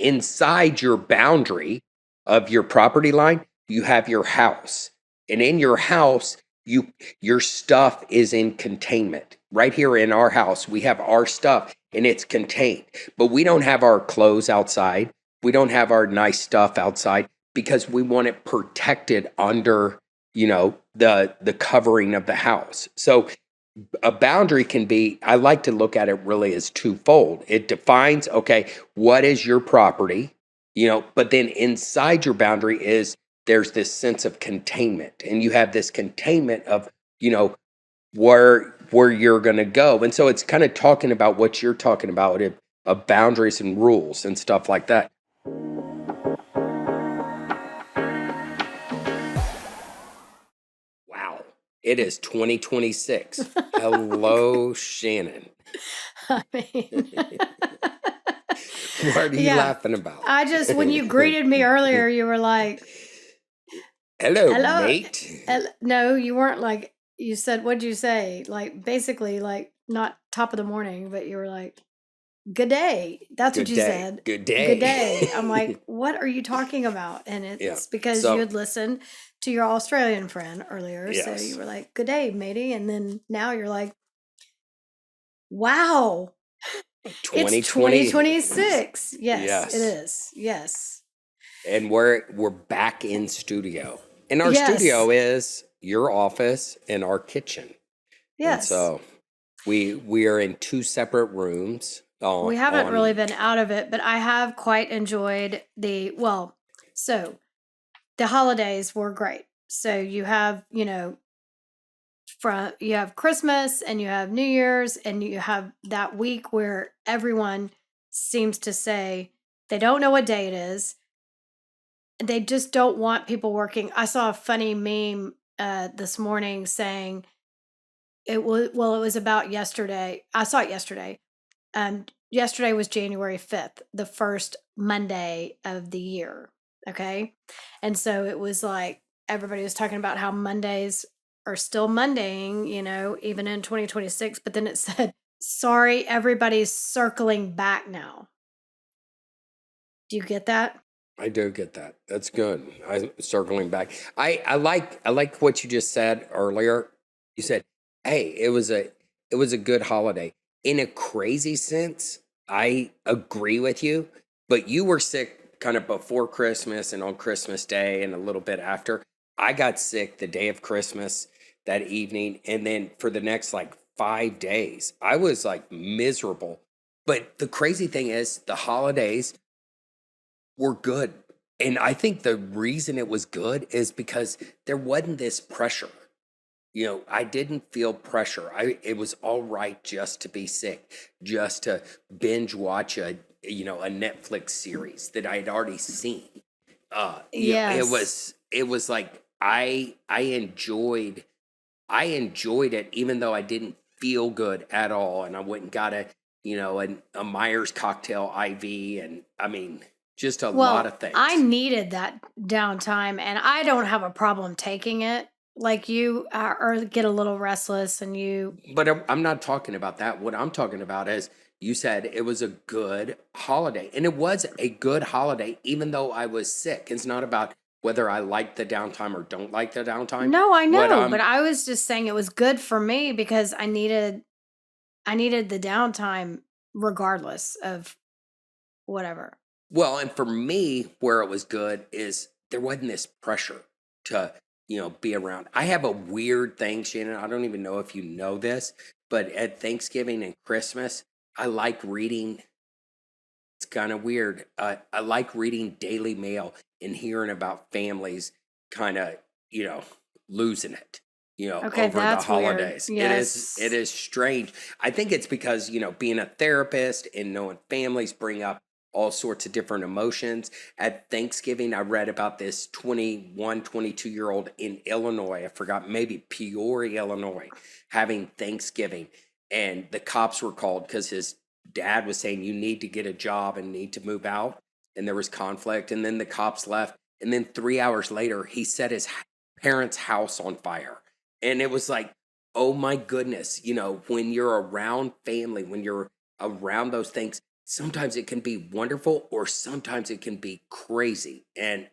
inside your boundary of your property line, you have your house. And in your house, your stuff is in containment. Right here in our house, we have our stuff and it's contained. But we don't have our clothes outside. We don't have our nice stuff outside because we want it protected under, the covering of the house. So a boundary can be, I like to look at it really as twofold. It defines, okay, what is your property, but then inside your boundary there's this sense of containment, and you have this containment of, where you're going to go. And so it's kind of talking about what you're talking about of boundaries and rules and stuff like that. Wow. It is 2026. Hello, Shannon. I mean, What are you laughing about? when you greeted me earlier, you were like, hello, mate. No, you weren't like, you said, what'd you say? Like, basically, like, not top of the morning, but you were like, good day. That's what you said. Good day. Good day. I'm like, what are you talking about? And it's because you had listened to your Australian friend earlier. Yes. So you were like, good day, matey. And then now you're like, wow. It's 2026. Yes, it is. Yes. And we're back in studio. And our studio is your office and our kitchen. Yes. And so we are in two separate rooms. We haven't really been out of it, but I have quite enjoyed the holidays were great. So you have, you have Christmas and you have New Year's, and you have that week where everyone seems to say they don't know what day it is. They just don't want people working. I saw a funny meme this morning saying it was about yesterday. I saw it yesterday. Yesterday was January 5th, the first Monday of the year. Okay. And so it was like everybody was talking about how Mondays are still Mondaying, even in 2026. But then it said, sorry, everybody's circling back now. Do you get that? I do get that. That's good. I'm circling back. I like what you just said earlier. You said, hey, it was a good holiday. In a crazy sense, I agree with you, but you were sick kind of before Christmas and on Christmas Day and a little bit after. I got sick the day of Christmas that evening, and then for the next 5 days, I was miserable. But the crazy thing is the holidays were good. And I think the reason it was good is because there wasn't this pressure. I didn't feel pressure. It was all right just to be sick, just to binge watch a Netflix series that I had already seen. Yes. It was like I enjoyed it, even though I didn't feel good at all. And I went and got a Myers cocktail IV, and I mean, just a lot of things. I needed that downtime, and I don't have a problem taking it. Like you or get a little restless and you. But I'm not talking about that. What I'm talking about is you said it was a good holiday. And it was a good holiday, even though I was sick. It's not about whether I like the downtime or don't like the downtime. No, I know. But I was just saying it was good for me because I needed the downtime regardless of whatever. Well, and for me, where it was good is there wasn't this pressure to be around. I have a weird thing, Shannon. I don't even know if you know this, but at Thanksgiving and Christmas, I like reading. It's kind of weird. I like reading Daily Mail and hearing about families kind of, losing it, over the holidays. Yes. It is strange. I think it's because, being a therapist and knowing families bring up all sorts of different emotions. At Thanksgiving, I read about this 21, 22-year-old in Illinois. I forgot, maybe Peoria, Illinois, having Thanksgiving. And the cops were called because his dad was saying, you need to get a job and need to move out. And there was conflict. And then the cops left. And then 3 hours later, he set his parents' house on fire. And it was like, oh my goodness, when you're around family, when you're around those things, sometimes it can be wonderful or sometimes it can be crazy. And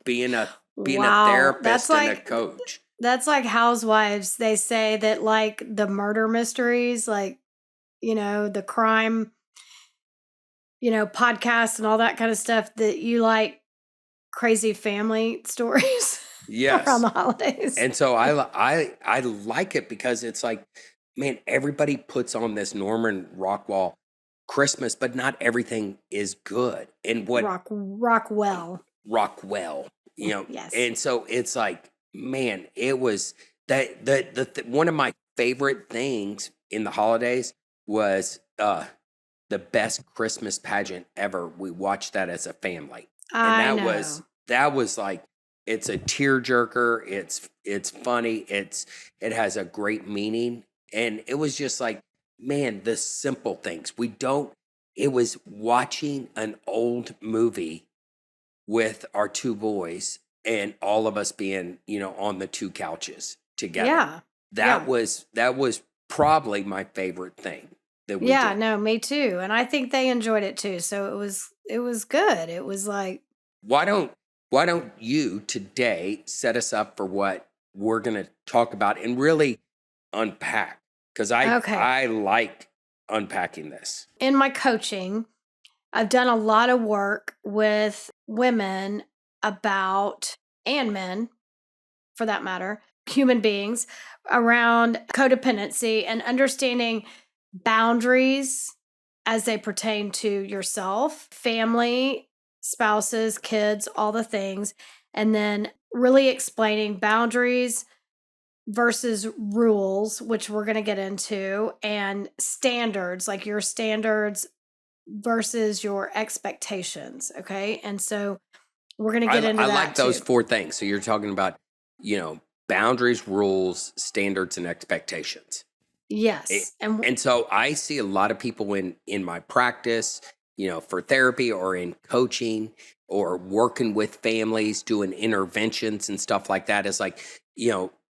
being a Wow, therapist and a coach. that's like Housewives. They say that like the murder mysteries, like the crime, podcasts and all that kind of stuff, that you like crazy family stories around Yes. the holidays. And so I like it because it's like, man, everybody puts on this Norman Rockwell Christmas, but not everything is good. And what Rockwell. Rockwell, Yes. and so it's like, man, it was one of my favorite things in the holidays was the best Christmas pageant ever. We watched that as a family. And I that was like, it's a tearjerker. It's funny. It has a great meaning. And it was just like, man, the simple things. It was watching an old movie with our two boys and all of us being, on the two couches together. Yeah. That Yeah. was probably my favorite thing that we Yeah, did. no, me too. And I think they enjoyed it too. So it was good. It was like, Why don't you today set us up for what we're going to talk about and really unpack? Because okay. I like unpacking this. In my coaching, I've done a lot of work with women about, and men for that matter, human beings, around codependency and understanding boundaries as they pertain to yourself, family, spouses, kids, all the things. And then really explaining boundaries versus rules, which we're going to get into, and standards, like your standards versus your expectations. Okay. And so we're going to get into I that like those too. 4 things. So you're talking about, boundaries, rules, standards, and expectations. Yes. And so I see a lot of people in my practice, for therapy or in coaching or working with families, doing interventions and stuff like that, is like,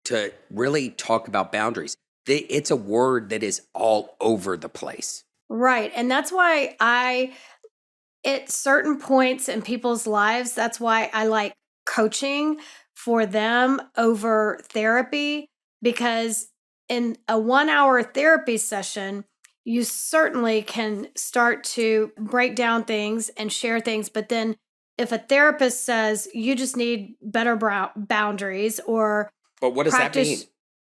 to really talk about boundaries. It's a word that is all over the place. Right. And that's why at certain points in people's lives, that's why I like coaching for them over therapy, because in a 1 hour therapy session, you certainly can start to break down things and share things. But then if a therapist says you just need better boundaries, or But what does that mean?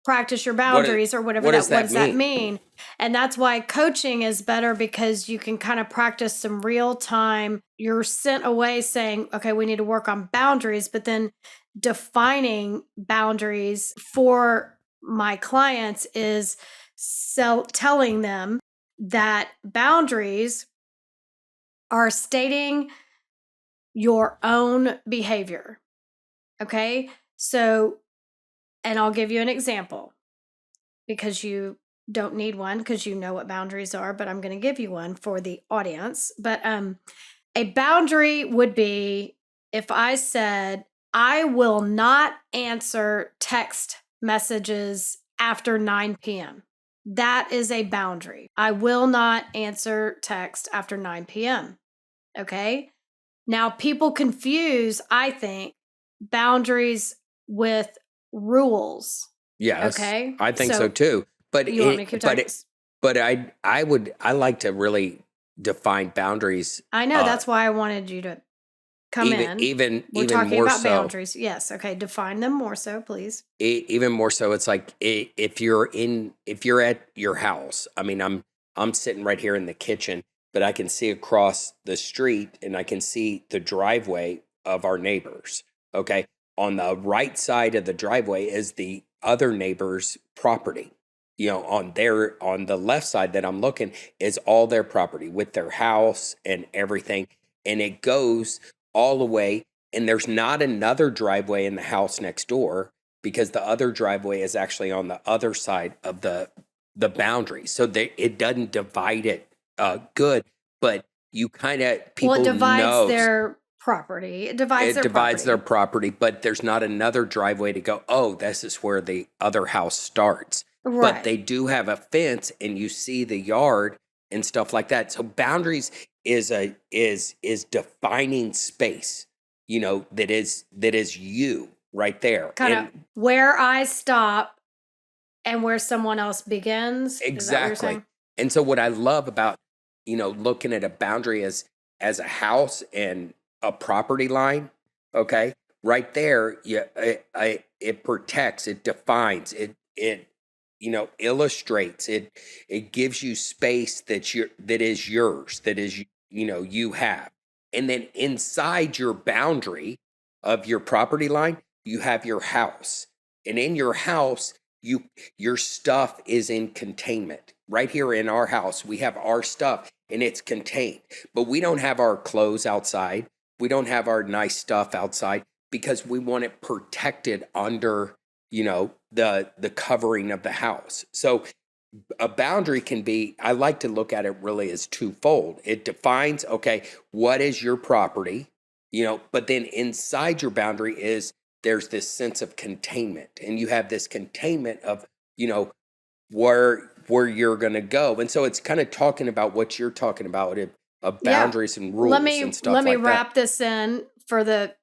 practice your What boundaries, or whatever, what does what that does that mean? mean? And that's why coaching is better, because you can kind of practice some real time. You're sent away saying, okay, we need to work on boundaries, but then defining boundaries for my clients is telling them that boundaries are stating your own behavior. Okay. So, and I'll give you an example, because you don't need one because you know what boundaries are, but I'm going to give you one for the audience. But a boundary would be if I said, I will not answer text messages after 9 p.m. That is a boundary. I will not answer text after 9 p.m. Okay. Now, people confuse, I think, boundaries with rules. Yes, Okay. I think so So too. But you want me to keep talking? I like to define boundaries. I know, that's why I wanted you to come even in. even We're even talking more about so. boundaries. Yes. Okay. Define them more so, please. Even more so, it's like, if you're at your house. I mean, I'm sitting right here in the kitchen, but I can see across the street and I can see the driveway of our neighbors. Okay, on the right side of the driveway is the other neighbor's property. On the left side that I'm looking is all their property with their house and everything, and it goes all the way. And there's not another driveway in the house next door, because the other driveway is actually on the other side of the boundary. So it doesn't divide it good, but you kind of, Well, people it divides knows their property. It divides their their property. property, but there's not another driveway to go, oh, this is where the other house starts. But Right. they do have a fence and you see the yard and stuff like that. So boundaries is defining space, that is you right there. Kind of where I stop and where someone else begins. Is that what you're Exactly. saying? And so what I love about, looking at a boundary as a house and a property line, okay, right there, it protects, it defines, it illustrates, it gives you space that is yours, that is, you have. And then inside your boundary of your property line, you have your house. And in your house, your stuff is in containment. Right here in our house, we have our stuff and it's contained. But we don't have our clothes outside. We don't have our nice stuff outside because we want it protected under, the covering of the house. So a boundary can be, I like to look at it really as twofold. It defines, okay, what is your property, but then inside your boundary there's this sense of containment, and you have this containment of, where you're going to go. And so it's kind of talking about what you're talking about of boundaries and rules and stuff let me like that. wrap this in for the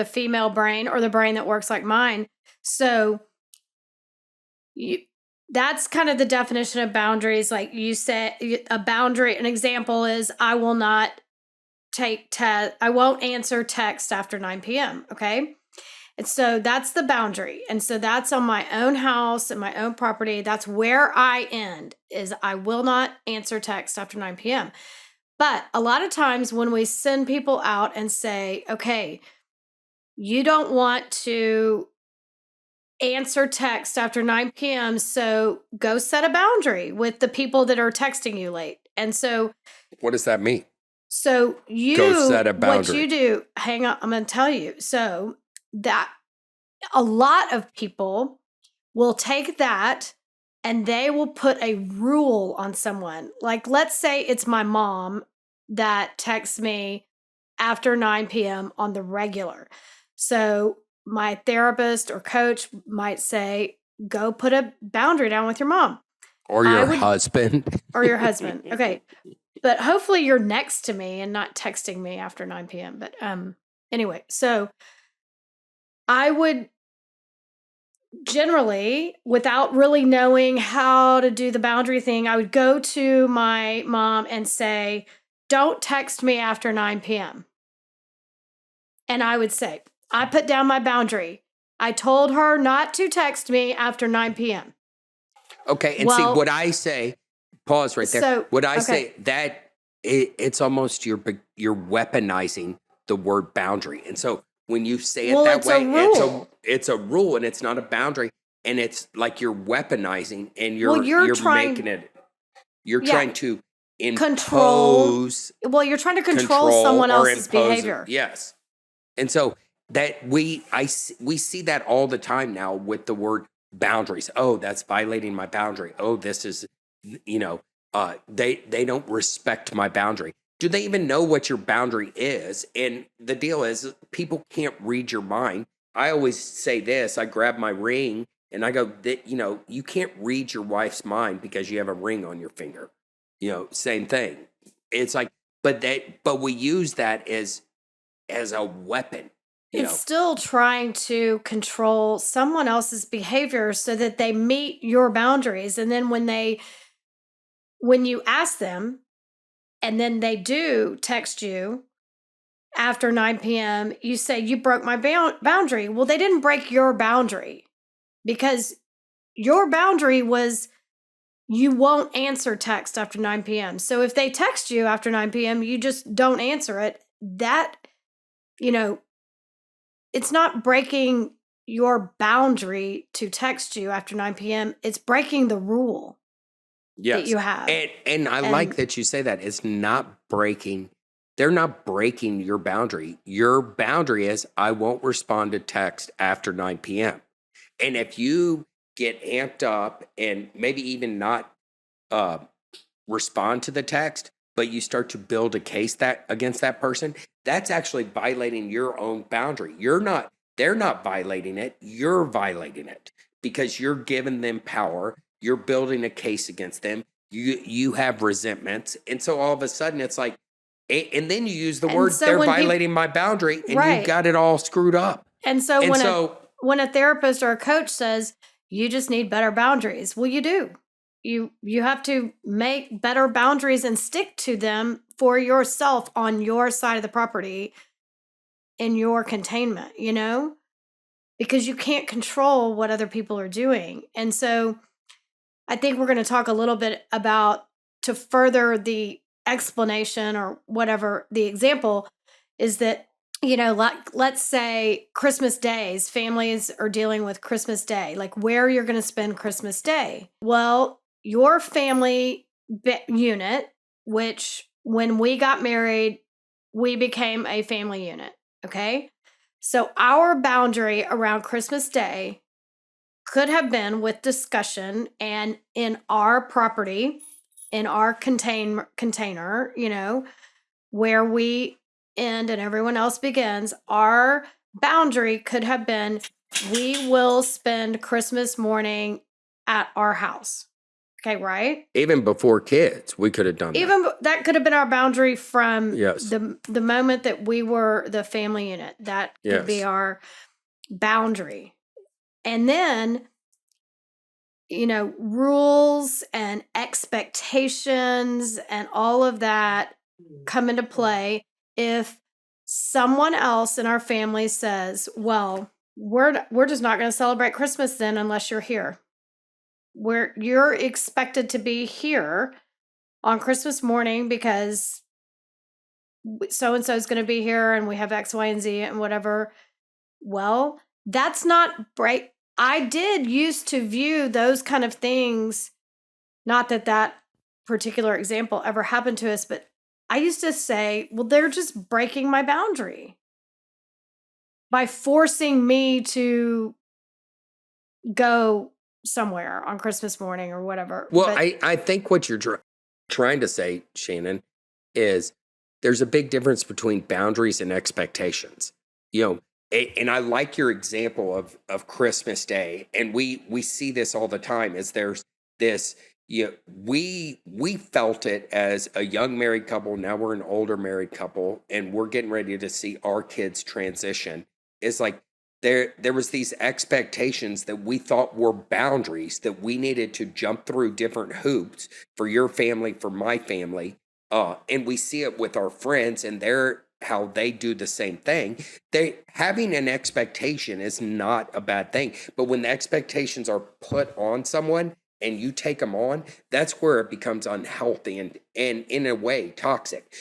female brain, or the brain that works like mine. So that's kind of the definition of boundaries. Like you said, a boundary, an example is I will not I won't answer text after 9 p.m. Okay. And so that's the boundary. And so that's on my own house and my own property. That's where I end, is I will not answer text after 9 p.m. But a lot of times when we send people out and say, okay, you don't want to answer text after 9 p.m., so go set a boundary with the people that are texting you late. And so what does that mean? So go set a boundary. What you do, hang on, I'm going to tell you. So that a lot of people will take that and they will put a rule on someone. Like, let's say it's my mom that texts me after 9 p.m. on the regular. So my therapist or coach might say, go put a boundary down with your mom. Or your husband. Or your husband. Okay. But hopefully you're next to me and not texting me after 9 p.m. But anyway, so I would generally, without really knowing how to do the boundary thing, I would go to my mom and say, don't text me after 9 p.m. And I would say, I put down my boundary. I told her not to text me after 9 p.m. Okay, and see what I say, pause right there. So, what I say, that it's almost you're weaponizing the word boundary. And so when you say it that way, it's a rule and it's not a boundary. And it's like you're weaponizing and you're making it, you're trying to impose. You're trying to control someone else's behavior. Yes. And so that we see that all the time now with the word boundaries. Oh, that's violating my boundary. Oh, this is, they don't respect my boundary. Do they even know what your boundary is? And the deal is, people can't read your mind. I always say this, I grab my ring and I go, you can't read your wife's mind because you have a ring on your finger. Same thing. It's like, but we use that as a weapon. It's still trying to control someone else's behavior so that they meet your boundaries. And then when you ask them, and then they do text you after 9 p.m., you say, you broke my boundary. Well, they didn't break your boundary, because your boundary was you won't answer text after 9 p.m. So if they text you after 9 p.m., you just don't answer it. That, it's not breaking your boundary to text you after 9 p.m. It's breaking the rule that you have. And I like that you say that. It's not breaking. They're not breaking your boundary. Your boundary is, I won't respond to text after 9 p.m. And if you get amped up and maybe even not respond to the text, but you start to build a case against that person, that's actually violating your own boundary. They're not violating it. You're violating it because you're giving them power. You're building a case against them. you have resentments, and so all of a sudden it's like, and then you use the And word, so they're when people, violating my boundary, and you've right. got it all screwed up. And so And when so when a therapist or a coach says you just need better boundaries, well, you do. You have to make better boundaries and stick to them for yourself on your side of the property in your containment, because you can't control what other people are doing. And so I think we're going to talk a little bit about, to further the explanation or whatever the example is, that, like, let's say Christmas days, families are dealing with Christmas Day, like where you're going to spend Christmas Day. Well, your family unit, which when we got married, we became a family unit. Okay. So our boundary around Christmas Day could have been with discussion and in our property, in our container, where we end and everyone else begins. Our boundary could have been, we will spend Christmas morning at our house. Okay, right? even before kids, we could have done that. Even that could have been our boundary from Yes. the moment that we were the family unit. That could be Yes. our boundary. And then, rules and expectations and all of that come into play if someone else in our family says, well, we're just not going to celebrate Christmas then unless you're here. You're expected to be here on Christmas morning because so and so is going to be here and we have X, Y, and Z and whatever. Well, that's not right. I did used to view those kind of things, not that that particular example ever happened to us, but I used to say, well, they're just breaking my boundary by forcing me to go somewhere on Christmas morning or whatever. Well, But I think what you're trying to say, Shannon, is there's a big difference between boundaries and expectations. And I like your example of Christmas Day, and we see this all the time. Is there's this, we felt it as a young married couple. Now we're an older married couple, and we're getting ready to see our kids transition. It's like there was these expectations that we thought were boundaries that we needed to jump through different hoops for your family, for my family. And we see it with our friends and how they do the same thing. They having an expectation is not a bad thing, but when the expectations are put on someone and you take them on, that's where it becomes unhealthy and in a way toxic.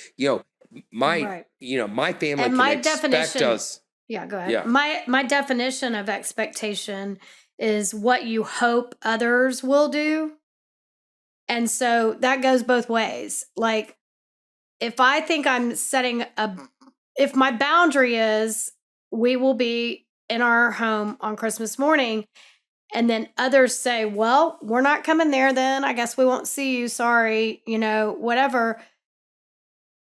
My right. my family And can my expect definition, us. yeah, go ahead. Yeah. My definition of expectation is what you hope others will do. And so that goes both ways. Like, if I think if my boundary is we will be in our home on Christmas morning, and then others say, well, we're not coming there then. I guess we won't see you. Sorry, whatever.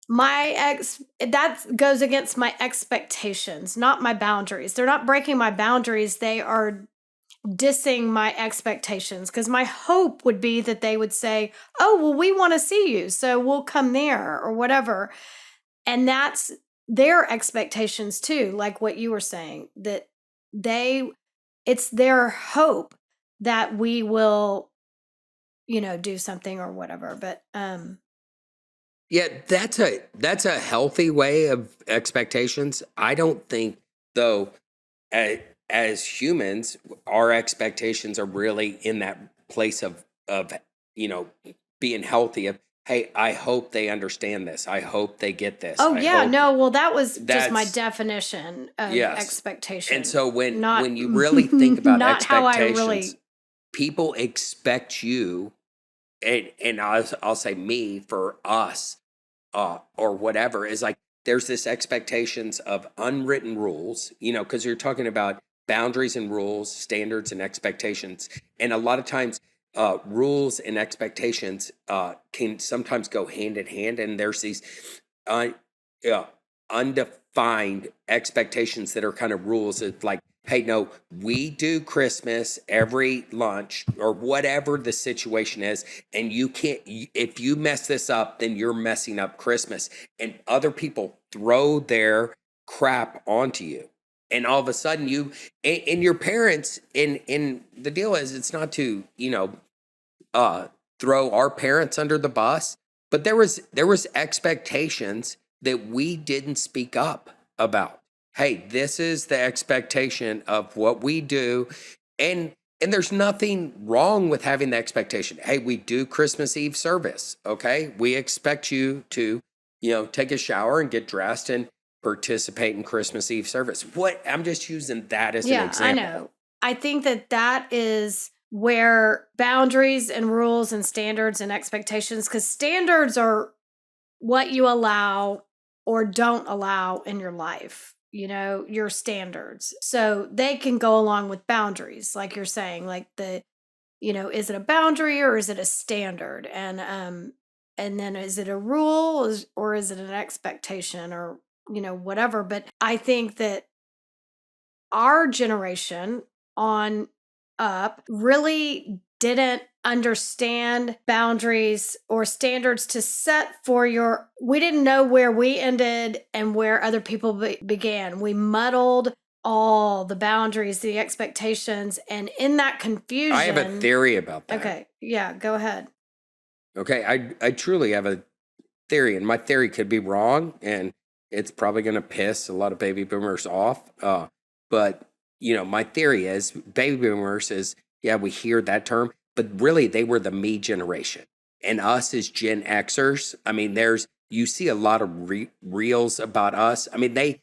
That goes against my expectations, not my boundaries. They're not breaking my boundaries. They are dissing my expectations, because my hope would be that they would say, oh, well, we want to see you, so we'll come there or whatever. And that's their expectations too, like what you were saying, that it's their hope that we will, do something or whatever. But Yeah, that's a healthy way of expectations. I don't think, though, as humans, our expectations are really in that place of being healthy. Of, hey, I hope they understand this. I hope they get this. oh I yeah, hope no, well, that was just my that's definition of yes. expectation. And so not when you really think about not how I expectations, really people expect you, and I'll say me for us, or whatever, is like there's this expectations of unwritten rules, because you're talking about boundaries and rules, standards and expectations, and a lot of times rules and expectations can sometimes go hand in hand, and there's these uh, undefined expectations that are kind of rules. It's like hey, no, we do Christmas every lunch or whatever the situation is. And you can't, if you mess this up, then you're messing up Christmas. And other people throw their crap onto you. And all of a sudden and your parents, and the deal is, it's not to, uh, throw our parents under the bus, but there was expectations that we didn't speak up about. Hey, this is the expectation of what we do, and there's nothing wrong with having the expectation. Hey, we do Christmas Eve service, okay? We expect you to, take a shower and get dressed and participate in Christmas Eve service. What I'm just using that as an Yeah, I example. know. I think that is where boundaries and rules and standards and expectations, because standards are what you allow or don't allow in your life, your standards. So they can go along with boundaries, like you're saying, like is it a boundary or is it a standard? And then is it a rule or is it an expectation or, whatever. But I think that our generation on up really didn't understand boundaries or standards to set for we didn't know where we ended and where other people began. We muddled all the boundaries, the expectations, and in that confusion. I have a theory about that. Okay, yeah, go ahead. Okay, I truly have a theory, and my theory could be wrong, and it's probably going to piss a lot of baby boomers off. But my theory is baby boomers is, yeah, we hear that term, but really they were the me generation, and us as Gen Xers. I mean, you see a lot of reels about us. I mean, they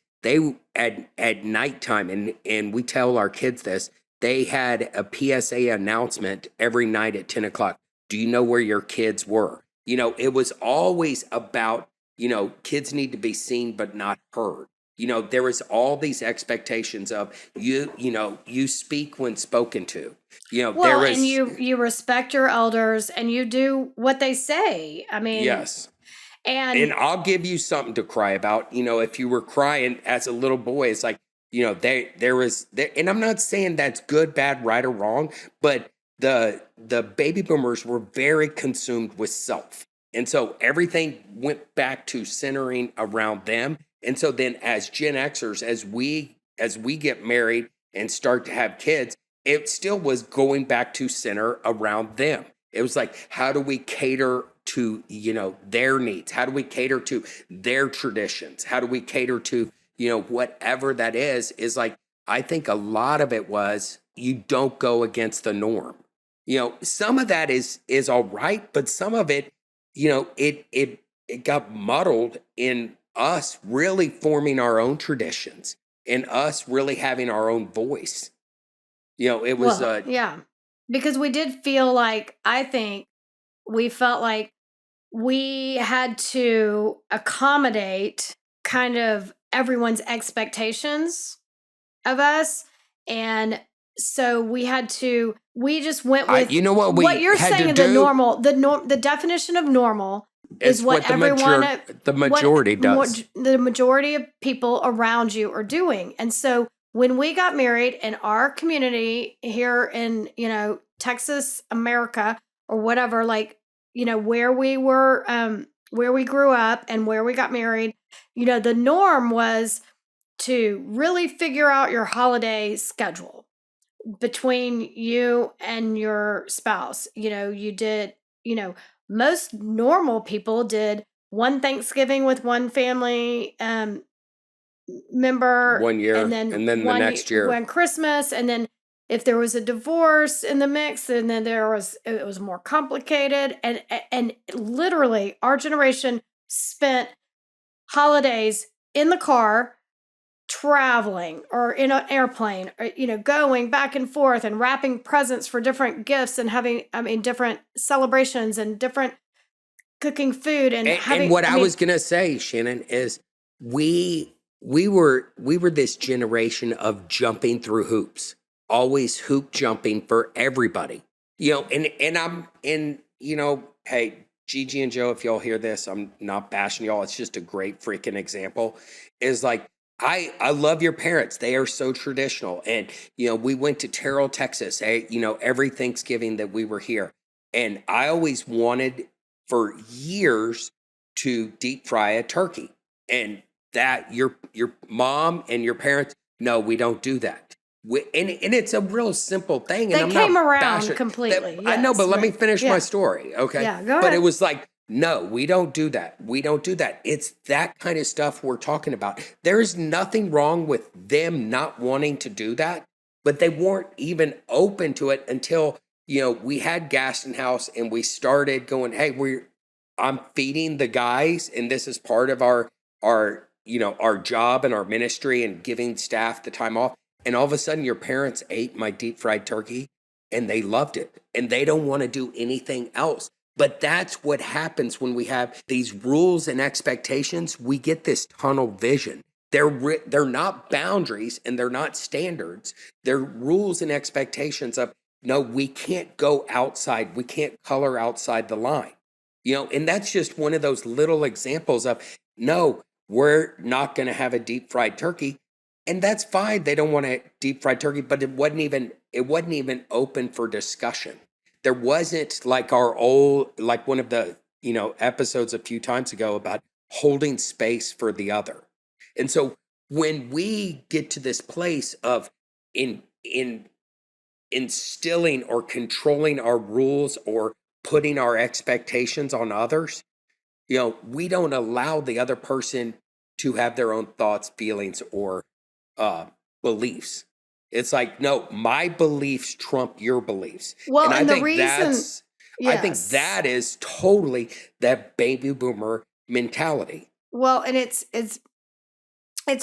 at nighttime, and we tell our kids this. They had a PSA announcement every night at 10 o'clock. Do you know where your kids were? It was always about, kids need to be seen but not heard. There was all these expectations of you speak when spoken to. Well, and you respect your elders and you do what they say. I mean, yes. And I'll give you something to cry about. If you were crying as a little boy, it's like, there was there, and I'm not saying that's good, bad, right, or wrong, but the baby boomers were very consumed with self. And so everything went back to centering around them. And so then as Gen Xers, as we get married and start to have kids, it still was going back to center around them. It was like, how do we cater to, their needs? How do we cater to their traditions? How do we cater to, whatever that is like, I think a lot of it was you don't go against the norm. Some of that is all right, but some of it, it got muddled in us really forming our own traditions and us really having our own voice. It was yeah, because we did feel like, I think we felt like we had to accommodate kind of everyone's expectations of us. And so we just went with what you're saying. The definition of normal is what everyone, the majority does. The majority of people around you are doing. And so when we got married in our community here in, Texas, America, or whatever, like, where we were, where we grew up and where we got married, the norm was to really figure out your holiday schedule between you and your spouse. You did, most normal people did one Thanksgiving with one family member 1 year, and then the next year one Christmas, and then if there was a divorce in the mix, and then it was more complicated, and literally our generation spent holidays in the car, traveling, or in an airplane, or going back and forth and wrapping presents for different gifts and having different celebrations and different cooking food and what I was gonna say, Shannon, is we were this generation of jumping through hoops, always hoop jumping for everybody. Hey, Gigi and Joe, if y'all hear this, I'm not bashing y'all. It's just a great freaking example. Is like I love your parents. They are so traditional. And, we went to Terrell, Texas, every Thanksgiving that we were here. And I always wanted for years to deep fry a turkey. And that your mom and your parents, no, we don't do that. And it's a real simple thing. And They I'm came not around bashing completely. I know, but Yes, let me right. finish my Yeah. story. Okay. Yeah, go But it ahead. was like, no, we don't do that. We don't do that. It's that kind of stuff we're talking about. There is nothing wrong with them not wanting to do that, but they weren't even open to it until, we had Gaston House and we started going, hey, I'm feeding the guys, and this is part of our job and our ministry and giving staff the time off. And all of a sudden your parents ate my deep fried turkey and they loved it and they don't want to do anything else. But that's what happens when we have these rules and expectations. We get this tunnel vision. They're not boundaries and they're not standards. They're rules and expectations of, no, we can't go outside. We can't color outside the line. And that's just one of those little examples of, no, we're not going to have a deep fried turkey. And that's fine. They don't want a deep fried turkey, but it wasn't even open for discussion. There wasn't like like one of the, episodes a few times ago about holding space for the other. And so when we get to this place of in instilling or controlling our rules or putting our expectations on others, we don't allow the other person to have their own thoughts, feelings, or uh, beliefs. It's like, no, my beliefs trump your beliefs. Well, And I and the think reason, I think yes. that is totally that baby boomer mentality. Well, and it's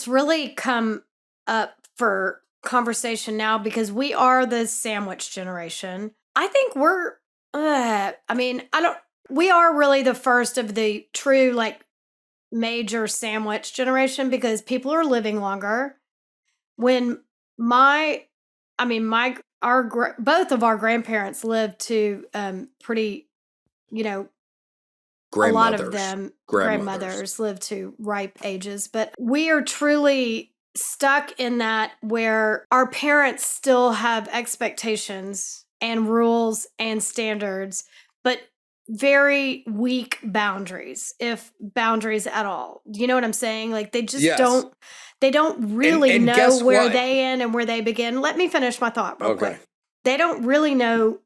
really come up for conversation now because we are the sandwich generation. I think I don't, we are really the first of the true, like, major sandwich generation because people are living longer. When my, I mean, both of our grandparents lived to pretty, you know, a lot of Grandmothers, them, grandmothers. grandmothers, live to ripe ages, but we are truly stuck in that where our parents still have expectations and rules and standards, but very weak boundaries, if boundaries at all. You know what I'm saying? Like Yes. they don't And really and know guess where what? they end and where they begin. Let me finish my thought real Okay. quick. They don't really know,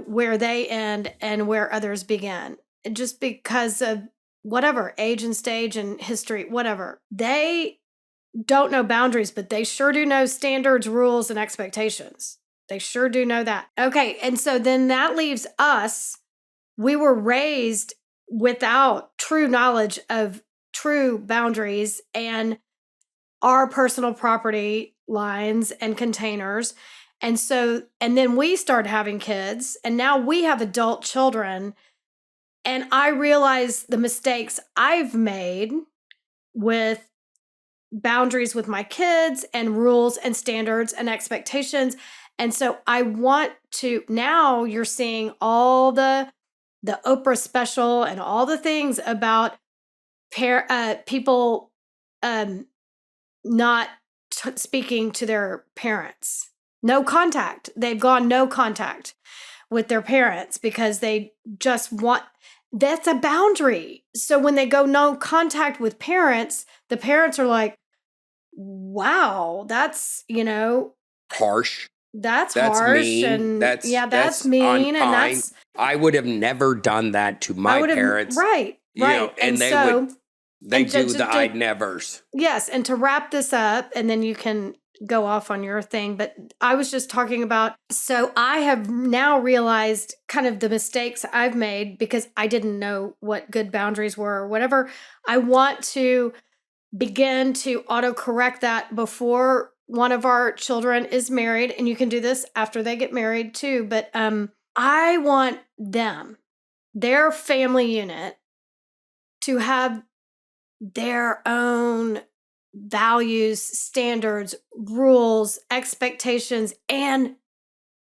where they end and where others begin, just because of whatever age and stage and history, whatever. They don't know boundaries, but they sure do know standards, rules, and expectations. They sure do know that. Okay. And so then that leaves us. We were raised without true knowledge of true boundaries and our personal property lines and containers. And then we started having kids, and now we have adult children. And I realize the mistakes I've made with boundaries with my kids and rules and standards and expectations. And so I want to, now you're seeing all the Oprah special and all the things about people um not speaking to their parents. No contact. They've gone no contact with their parents because they just want, that's a boundary. So when they go no contact with parents, the parents are like, wow, Harsh. that's That's harsh. mean. And That's yeah, that's that's mean. And unkind. I would have never done that to I my would have, parents, right, right. and And so, they and do the I'd nevers. yes, and to wrap this up, and then you can go off on your thing, but I was just talking about, so I have now realized kind of the mistakes I've made because I didn't know what good boundaries were or whatever. I want to begin to autocorrect that before one of our children is married, and you can do this after they get married too, but I want their family unit, to have their own values, standards, rules, expectations, and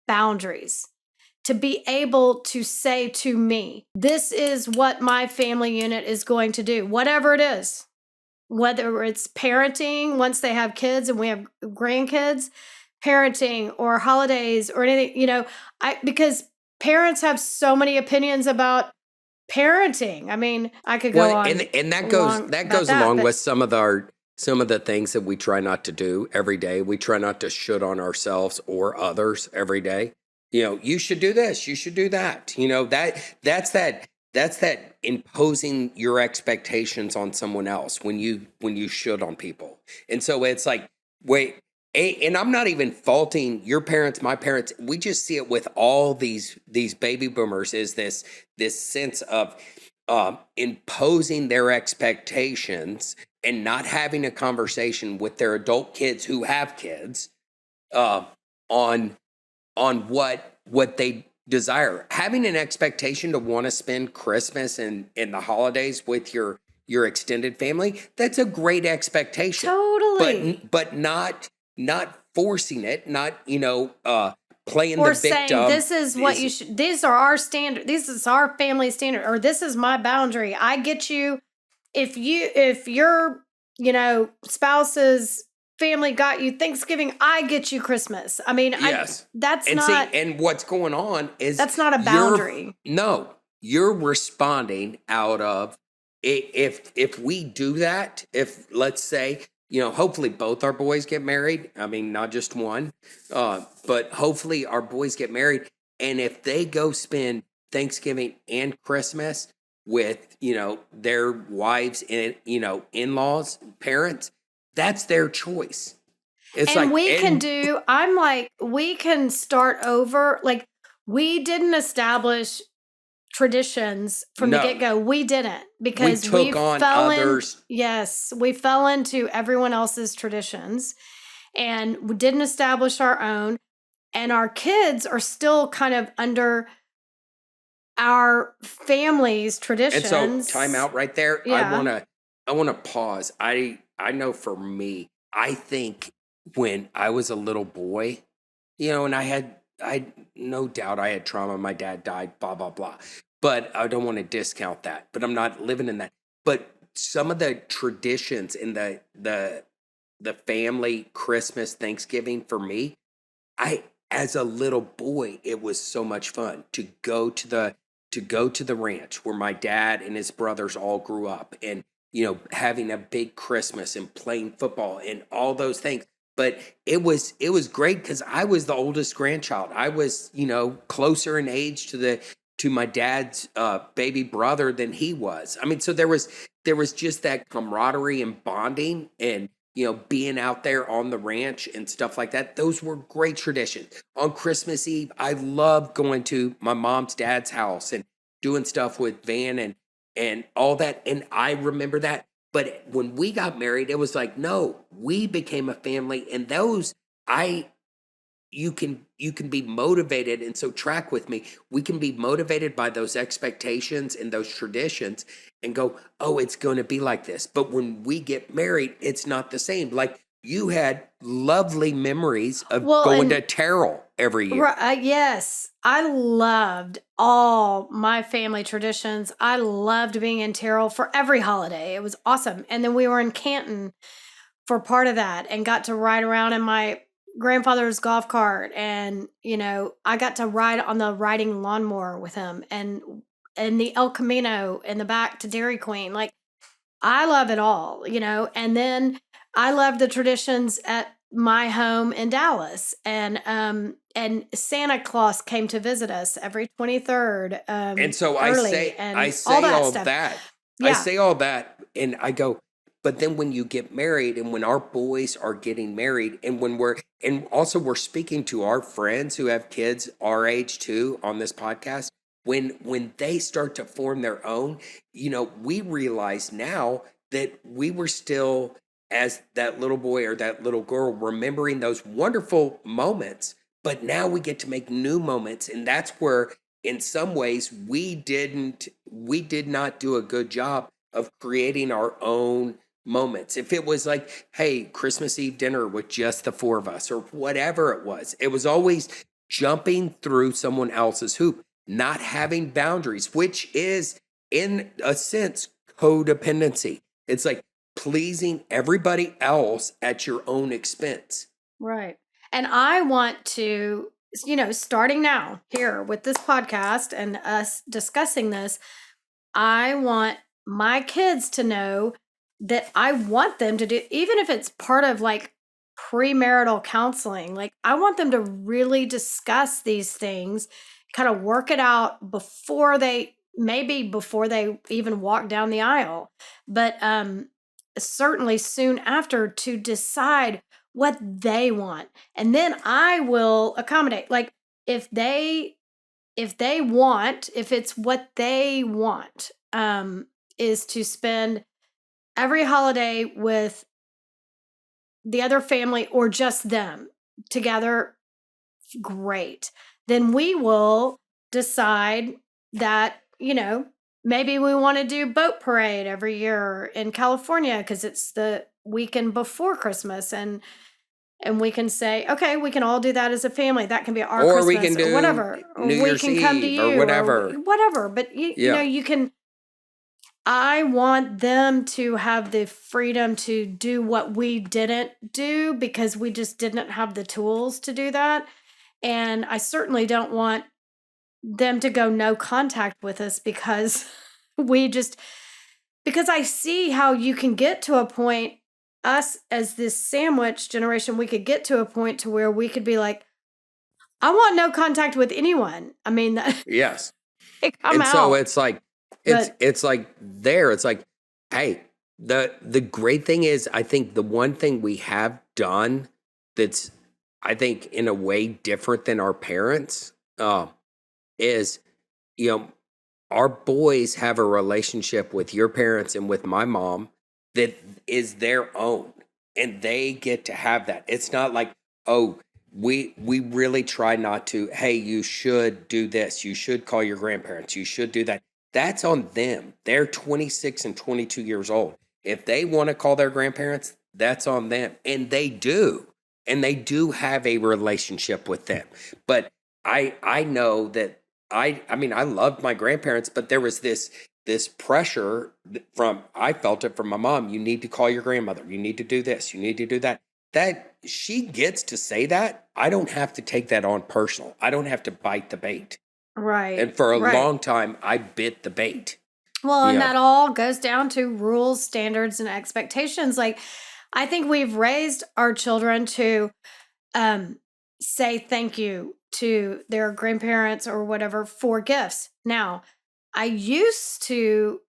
boundaries. To be able to say to me, this is what my family unit is going to do, whatever it is, whether it's parenting once they have kids and we have grandkids, parenting or holidays or anything, because parents have so many opinions about parenting. I mean, I could go Well, on and that goes long that about goes that, along but with some of the things that we try not to do every day. We try not to should on ourselves or others every day. You should do this, you should do that. That's that imposing your expectations on someone else when you should on people. And so it's like, wait, and I'm not even faulting your parents, my parents. We just see it with all these baby boomers, is this sense of imposing their expectations and not having a conversation with their adult kids who have kids, uh, on what they desire. Having an expectation to want to spend Christmas and the holidays with your extended family, that's a great expectation. totally. But not forcing it, not playing Or the saying victim. this is what you should, these are our standard, this is our family standard, or this is my boundary. I get you. If your spouse's family got you Thanksgiving, I get you Christmas. I mean, Yes. that's And not see, and what's going on is that's not a boundary. you're responding out of, if we do that, if let's say, hopefully both our boys get married. I mean, not just one, but hopefully our boys get married. And if they go spend Thanksgiving and Christmas with, their wives and, in-laws, parents, that's their choice. It's And like, we can do, I'm like, we can start over. Like, we didn't establish traditions from the No. get-go. We didn't, we because took on fell others. yes, we fell into everyone else's traditions and we didn't establish our own. And our kids are still kind of under our family's And so, traditions. time out right there. Yeah. I wanna pause. I know for me, I think when I was a little boy, and I no doubt I had trauma. My dad died, blah blah blah. But I don't want to discount that. But I'm not living in that. But some of the traditions in the family Christmas, Thanksgiving for me, I as a little boy, it was so much fun to go to the ranch where my dad and his brothers all grew up, and having a big Christmas and playing football and all those things. But it was great because I was the oldest grandchild. I was closer in age to my dad's baby brother than he was. I mean, so there was just that camaraderie and bonding, and being out there on the ranch and stuff like that. Those were great traditions. On Christmas Eve, I loved going to my mom's dad's house and doing stuff with Van and all that. And I remember that. But when we got married, it was like, no, we became a family. And those, I you can be motivated, and so track with me. We can be motivated by those expectations and those traditions and go, oh, it's going to be like this. But when we get married, it's not the same. Like, you had lovely memories of going to Terrell every year. Yes, I loved all my family traditions. I loved being in Terrell for every holiday. It was awesome. And then we were in Canton for part of that and got to ride around in my grandfather's golf cart. And, I got to ride on the riding lawnmower with him and the El Camino in the back to Dairy Queen. Like, I love it all, and then I love the traditions at my home in Dallas. And Santa Claus came to visit us every 23rd, And so early, and I all say that all stuff. that. I Yeah. say all that, and I go, but then when you get married, and when our boys are getting married, and also we're speaking to our friends who have kids our age too on this podcast, when they start to form their own, we realize now that we were still, as that little boy or that little girl, remembering those wonderful moments, but now we get to make new moments. And that's where, in some ways, we did not do a good job of creating our own moments. If it was like, hey, Christmas Eve dinner with just the four of us, or whatever it was always jumping through someone else's hoop, not having boundaries, which is, in a sense, codependency. It's like, pleasing everybody else at your own expense. Right. And I want to, starting now here with this podcast and us discussing this, I want my kids to know that I want them to do, even if it's part of like premarital counseling, like I want them to really discuss these things, kind of work it out before they even walk down the aisle. But certainly soon after, to decide what they want. And then I will accommodate. Like if it's what they want, is to spend every holiday with the other family or just them together, great. Then we will decide that, maybe we want to do boat parade every year in California because it's the weekend before Christmas, and we can say, okay, we can all do that as a family. That can be our Or we Christmas can or do whatever. Or New we Year's can come to Eve or you whatever. whatever. But Yeah. you can. I want them to have the freedom to do what we didn't do because we just didn't have the tools to do that. And I certainly don't want them to go no contact with us because because I see how you can get to a point, us as this sandwich generation, we could get to a point to where we could be like, I want no contact with anyone. I mean, Yes. I'm And out. so it's like, But- it's like it's like, hey, the great thing is, I think the one thing we have done that's, I think, in a way different than our parents, is, our boys have a relationship with your parents and with my mom that is their own, and they get to have that. It's not like, oh, we really try not to, hey, you should do this, you should call your grandparents, you should do that. That's on them. They're 26 and 22 years old. If they want to call their grandparents, that's on them, and they do. And they do have a relationship with them. But I know that I mean, I loved my grandparents, but there was this pressure I felt it from my mom. You need to call your grandmother. You need to do this. You need to do that. That she gets to say that. I don't have to take that on personal. I don't have to bite the bait. right. And for a long time, I bit the bait. Well, and that all goes down to rules, standards, and expectations. Like, I think we've raised our children to say thank you to their grandparents or whatever for gifts. Now, I used to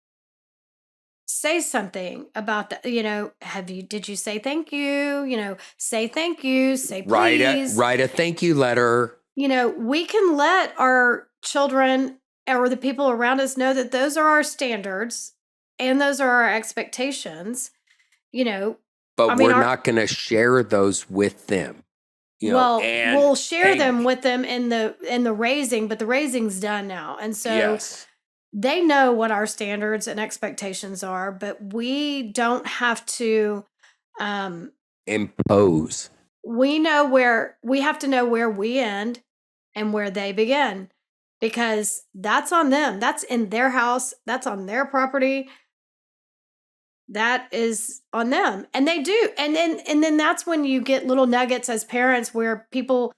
say something about that, did you say thank you? Say thank you, say please. Write a thank you letter. We can let our children or the people around us know that those are our standards and those are our expectations, But we're not going to share those with them. We'll share them with them in the raising, but the raising's done now. And so they know what our standards and expectations are, but we don't have to impose. We have to know where we end and where they begin, because that's on them. That's in their house. That's on their property. That is on them. And they do. And then that's when you get little nuggets as parents where people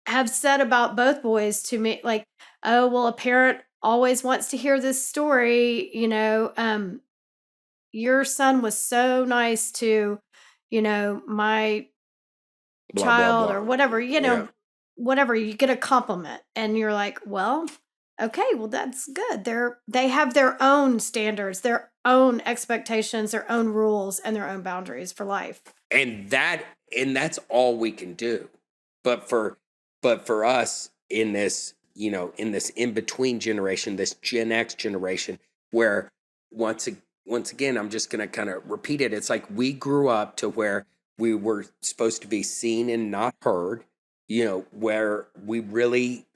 have said about both boys to me, like, oh, well, a parent always wants to hear this story. Your son was so nice to, my child, or whatever, whatever, you get a compliment and you're like, well, okay, well, that's good. They have their own standards, their own expectations, their own rules, and their own boundaries for life. And that's all we can do. But for us in this, in this in-between generation, this Gen X generation, where once again, I'm just going to kind of repeat it. It's like we grew up to where we were supposed to be seen and not heard, where we really,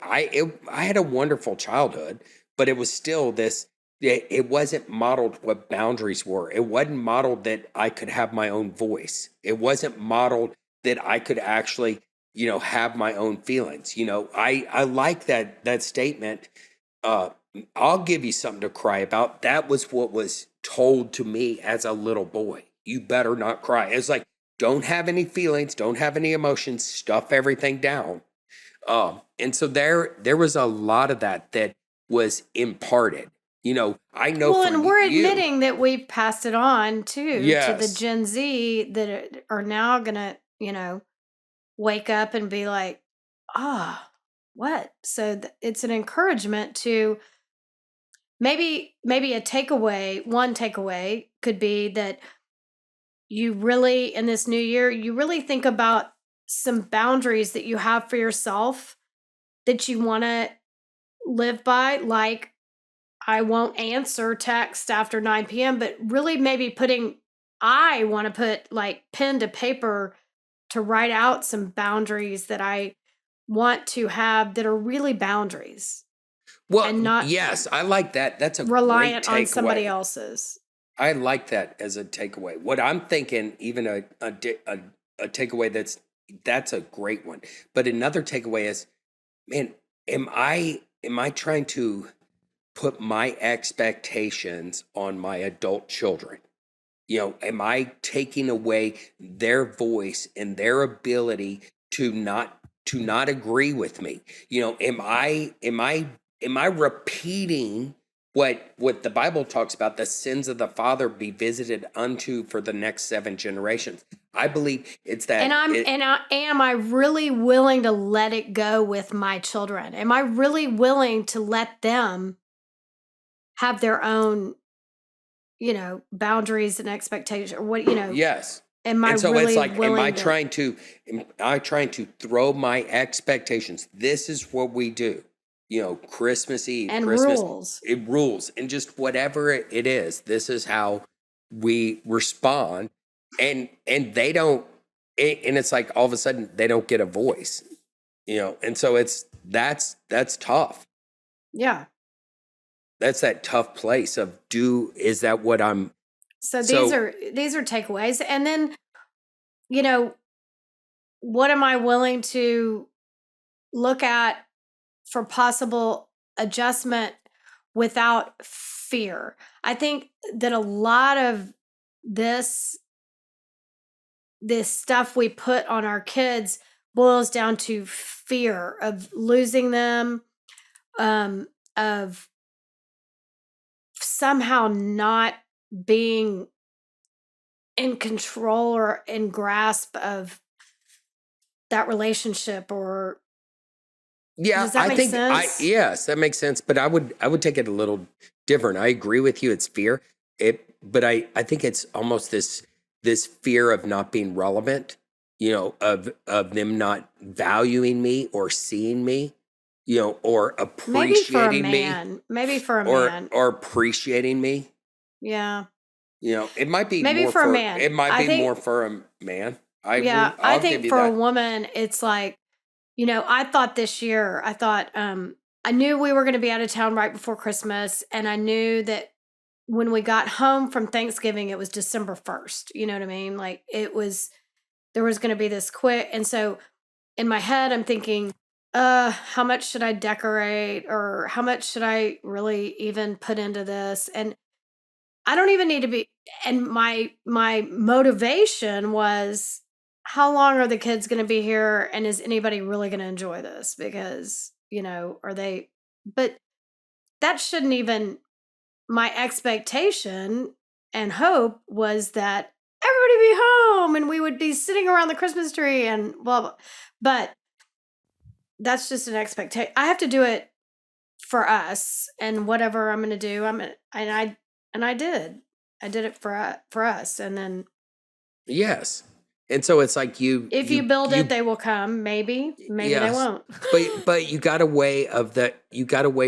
I had a wonderful childhood, but it was still this, it wasn't modeled what boundaries were. It wasn't modeled that I could have my own voice. It wasn't modeled that I could actually, have my own feelings. I like that statement. I'll give you something to cry about. That was what was told to me as a little boy. You better not cry. It's like, don't have any feelings, don't have any emotions, stuff everything down. And so there was a lot of that was imparted. You know, I know Well, for and we're you, admitting that we've passed it on too to the yes. Gen Z that are now gonna, wake up and be like, ah, what? So it's an encouragement to maybe a takeaway. One takeaway could be that you really, in this new year, you really think about some boundaries that you have for yourself that you want to live by, like I won't answer text after 9 p.m., but really maybe I want to put like pen to paper to write out some boundaries that I want to have that are really boundaries and Well, not yes, I like that. That's a great reliant on somebody takeaway. else's. I like that as a takeaway. What I'm thinking, even a takeaway that's a great one. But another takeaway is, man, am I trying to put my expectations on my adult children? You know, am I taking away their voice and their ability to not agree with me? You know, am I repeating what the Bible talks about, the sins of the father be visited unto for the next 7 generations? I believe it's And that it, am I really willing to let it go with my children? Am I really willing to let them have their own, boundaries and expectations or yes. am I And so it's really like, willing to am I trying to throw my expectations? This is what we do. You know, Christmas Eve, and Christmas, rules. it rules, and just whatever it is, this is how we respond. And they don't, and it's like all of a sudden they don't get a voice. You know, and so that's tough. Yeah. That's that tough place of is that what I'm So these so are takeaways. And then, you know, what am I willing to look at for possible adjustment without fear? I think that a lot of this stuff we put on our kids boils down to fear of losing them, of somehow not being in control or in grasp of that relationship. Or Yeah, does that I make think sense? yes, that makes sense. But I would take it a little different. I agree with you. It's fear. But I think it's almost this fear of not being relevant. You know, of them not valuing me or seeing me. You know, or Maybe for a appreciating me, man. Maybe for a or man. or appreciating me. Yeah. You know, it might be Maybe more for a for man. it might I be think more for a man. yeah, I I'll give think you for a that. woman it's like, I thought this year, I knew we were going to be out of town right before Christmas, and I knew that when we got home from Thanksgiving it was December 1st. You know what I mean? Like there was going to be this quick, and so in my head I'm thinking, how much should I decorate, or how much should I really even put into this? And I don't even need to be, and my motivation was, how long are the kids going to be here, and is anybody really going to enjoy this? Because, are they, but that shouldn't even, my expectation and hope was that everybody be home and we would be sitting around the Christmas tree and blah blah. But that's just an expectation. I have to do it for us, and whatever I'm going to do, and I did. I did it for us, and then Yes. And so it's like you if you you build it, you they will come. Maybe they yes. won't. But you got away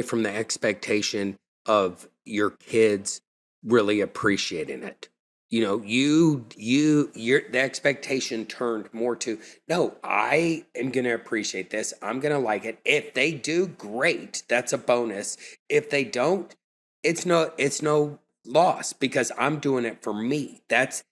from the expectation of your kids really appreciating it. You know, the expectation turned more to, no, I am going to appreciate this. I'm going to like it. If they do, great. That's a bonus. If they don't, it's no loss because I'm doing it for me. That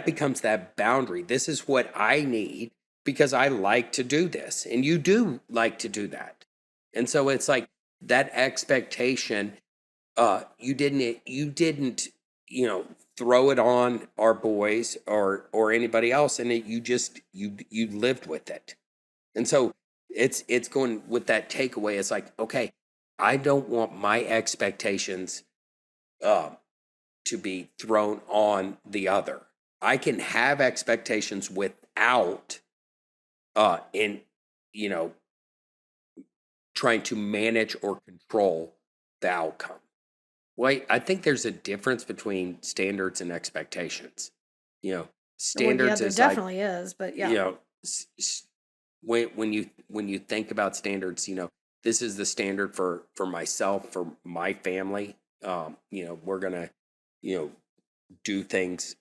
becomes that boundary. This is what I need because I like to do this, and you do like to do that. And so it's like that expectation, you didn't throw it on our boys or anybody else, and you lived with it. And so it's going with that takeaway. It's like, okay, I don't want my expectations to be thrown on the other. I can have expectations without in trying to manage or control the outcome. Well, I think there's a difference between standards and expectations. Well, yeah, Standards there is like, definitely is, but you yeah. know, when you think about standards, this is the standard for myself, for my family. We're gonna, do things,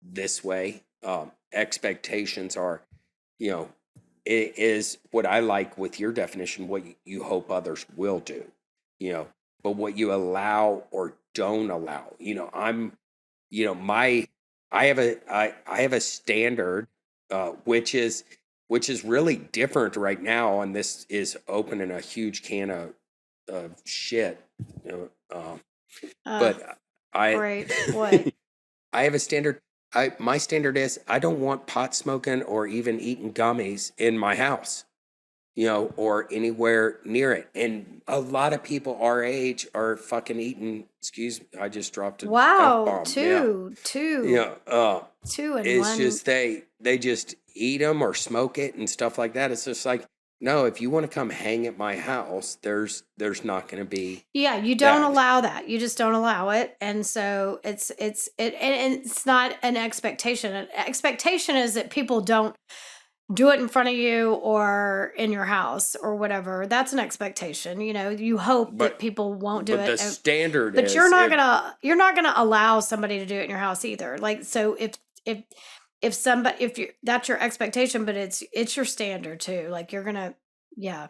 this way. Expectations are, you know, it is what I like with your definition, what you hope others will do, but what you allow or don't allow. My I have a standard, which is really different right now, and this is opening a huge can of shit. Uh, But I great. What? I have a standard. My standard is I don't want pot smoking or even eating gummies in my house, or anywhere near it. And a lot of people our age are fucking eating. Excuse me, I just dropped an F Wow, bomb. Yeah, yeah. two in It's one. just they just eat them or smoke it and stuff like that. It's just like, no, if you want to come hang at my house, there's not going to be Yeah, you don't that. allow that. You just don't allow it. And so and it's not an expectation. An expectation is that people don't do it in front of you or in your house or whatever. That's an expectation. You hope that But people won't do but it. the standard But you're is not if you're not gonna allow somebody to do it in your house either. Like, so if somebody, if you, that's your expectation, but it's your standard too. Like, you're gonna, yeah.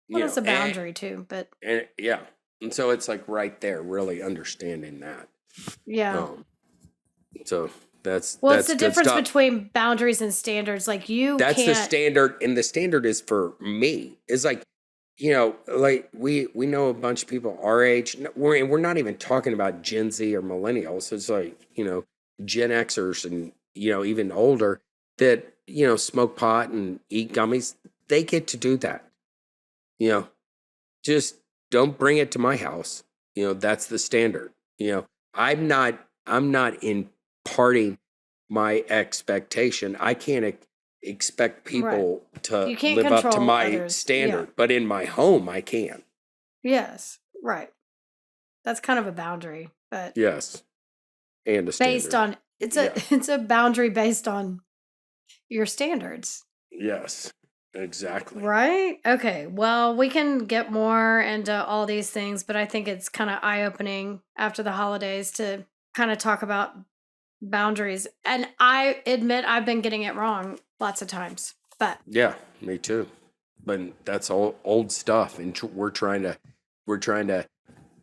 Well, you it's know a and, boundary too, but and yeah, and so it's like right there, really understanding that. yeah. Um, so that's Well, it's that's the good difference stuff. between boundaries and standards. Like, you That's the can't. standard, and the standard is for me. It's like, like we know a bunch of people our age. We're not even talking about Gen Z or millennials. It's like, Gen Xers and even older that smoke pot and eat gummies. They get to do that. You know, just don't bring it to my house. That's the standard. I'm not imparting my expectation. I can't expect Right. people to You can't live up to control my others. Yeah. standard, but in my home I can. Yes. Right. That's kind of a boundary, but Yes, and a based standard. on Yeah. it's a boundary based on your standards. Yes, exactly. Right? Okay. Well, we can get more into all these things, but I think it's kind of eye-opening after the holidays to kind of talk about boundaries. And I admit I've been getting it wrong lots of times. But Yeah, me too. But that's all old stuff, and we're trying to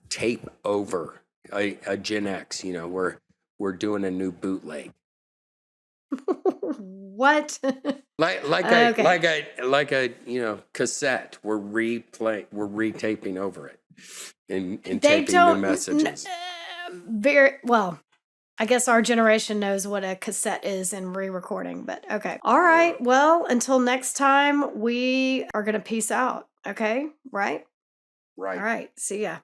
tape over a Gen X. We're doing a new bootleg. what? Okay. Like a cassette. We're retaping over it and They taping new don't messages. very well. I guess our generation knows what a cassette is and re-recording, but okay. All right. Well, until next time, we are going to peace out. Okay? Right? All Right. right. See ya.